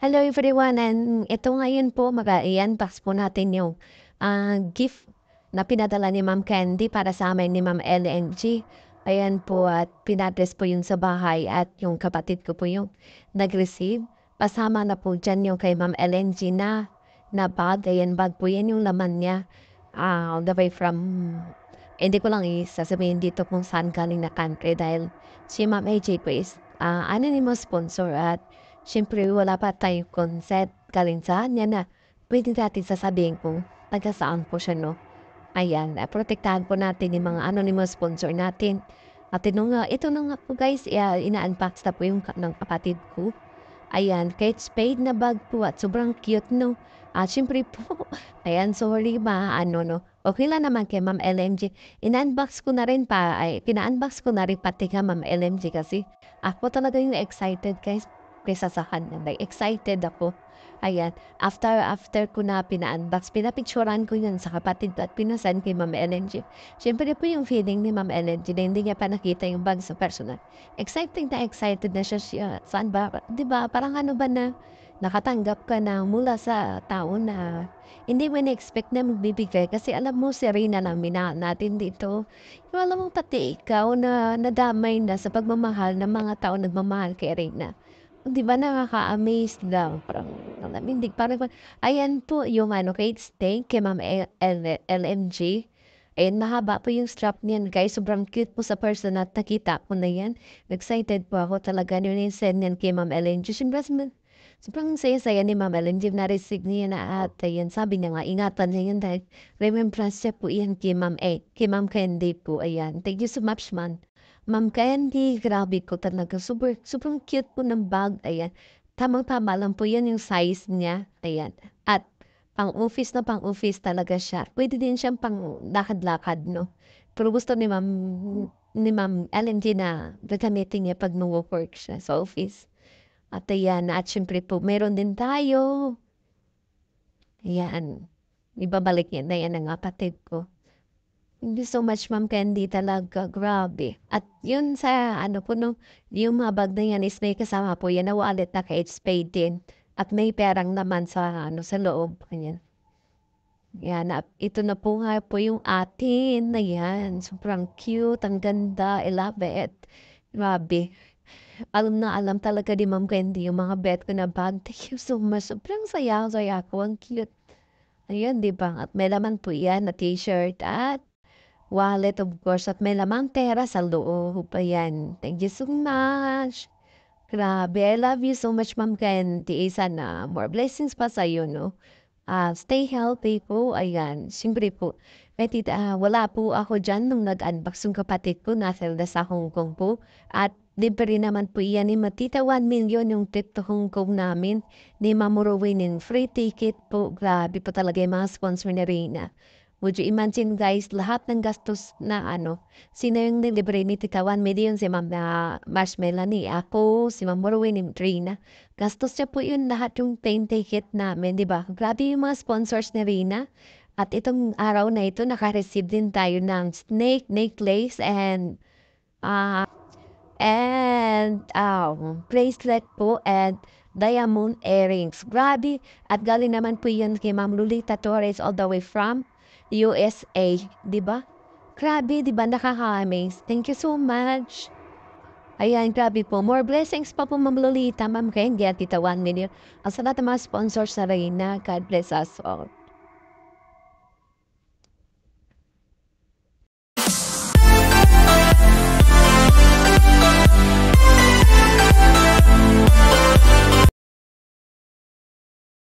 Hello everyone, and ito ngayon po i-unbox po natin yung gift na pinadala ni Ma'am Candy para sa amin ni Ma'am LNG. Ayan po at pinadres po yun sa bahay at yung kapatid ko po yung nag-receive. Pasama na po dyan yung kay Ma'am LNG na bag. Ayan, bag po yan yung laman niya. All the way from, hindi ko lang isasabihin dito kung saan galing na country dahil si Ma'am AJ po is anonymous sponsor at siyempre wala pa tayong consent galing sa kanya na pwede natin sasabihin kung taga saan po siya, no? Ayan, protektahan po natin yung mga anonymous sponsor natin. At ito na nga po guys, ina-unbox na po yung ng kapatid ko. Ayan, kahit spade na bag po at sobrang cute, no? At syempre po, ayan, sorry ano, no? Okay lang naman kay Ma'am LMG. In-unbox ko na rin pina-unbox ko na rin pati ka Ma'am LMG kasi ako talaga yung excited guys kaysa sa kanya. Like, excited ako. Ayan, after ko na pina-unbox, pinapicturan ko yun sa kapatid ko at pinasend kay Ma'am LMG. Siyempre po yung feeling ni Ma'am LMG na hindi niya pa nakita yung bag sa personal. Excited na siya. Saan ba? 'Di ba parang ano ba na nakatanggap ka na mula sa tao na hindi mo na-expect na magbibigay kasi alam mo si Reyna na minahal natin dito. Yung alam mo pati ikaw na nadamay na sa pagmamahal ng mga tao nagmamahal kay Reyna. 'Di ba nakaka-amaze lang, parang alam mo hindi parang ayan po yung ano cake steak kay Ma'am LMG. Ayan, mahaba po yung strap niyan guys, sobrang cute po sa person at nakita ko na yan. Excited po ako talaga yun yung send niyan kay Ma'am LNG. Siyempre, sobrang saya-saya ni Ma'am LNG na-receive niya na at ayan, sabi niya nga, ingatan niya yun dahil remembrance siya po yan kay Ma'am Candy po. Ayan, thank you so much, man. Ma'am Candy, grabe ko talaga. Sobrang cute po ng bag. Ayan, tamang-tama lang po yan yung size niya. Ayan, at pang-office talaga siya. Puwede din siyang pang-lakad-lakad 'no. Pero gusto ni Ma'am Ellen G na gagamitin niya 'pag nagwo-work siya sa office. At ayan, at siyempre po meron din tayo, ayan, ibabalik niya na yan ng kapatid ko. Thank you so much Ma'am Candy talaga, grabe. At yun sa ano po 'no, yung mga bag na yan is may kasama po yan na wallet na Kate Spade din at may perang naman sa ano, sa loob, ganyan. Yan ito na po nga po yung atin, ayan. Sobrang cute, ang ganda, I love it. Grabe, alam na alam talaga ni Ma'am Candy yung mga bet ko na bag. Thank you so much, sobrang saya-saya ko, ang cute. Ayan, 'di ba? At may laman po yan na t-shirt at wallet of course at may lamang pera sa loob, ayan. Thank you so much. Grabe, I love you so much Ma'am Candy. Sana more blessings pa sa'yo 'no. Stay healthy po, ayan. Siyempre po, wala po ako diyan nung nag-unbox yung kapatid ko, nasa Hong Kong po. At libre naman po iyan ni Tita 1,000,000 yung trip to Hong Kong namin ni Ma'am Rowena ng free ticket po. Grabe po talaga yung mga sponsor ni Reyna. Would you imagine guys, lahat ng gastos na ano, sino yung nilibre ni Tita 1,000,000, si Ma'am Marsh Melanie, ako, si Ma'am Rowena, yung Trina. Gastos niya po yun lahat yung plane ticket namin, 'di ba? Grabe yung mga sponsors ni Reyna. At itong araw na ito, naka-receive din tayo ng snake necklace ah, bracelet po and diamond earrings. Grabe! At galing naman po yun kay Ma'am Lolita Torres all the way from USA, 'di ba? Grabe, 'di ba nakaka-amaze. Thank you so much. Ayan, grabe po. More blessings pa po, Ma'am Lolita, Ma'am Candy, at Tita 1,000,000. Ang sa lahat ng mga sponsors sa Reyna, God bless us all.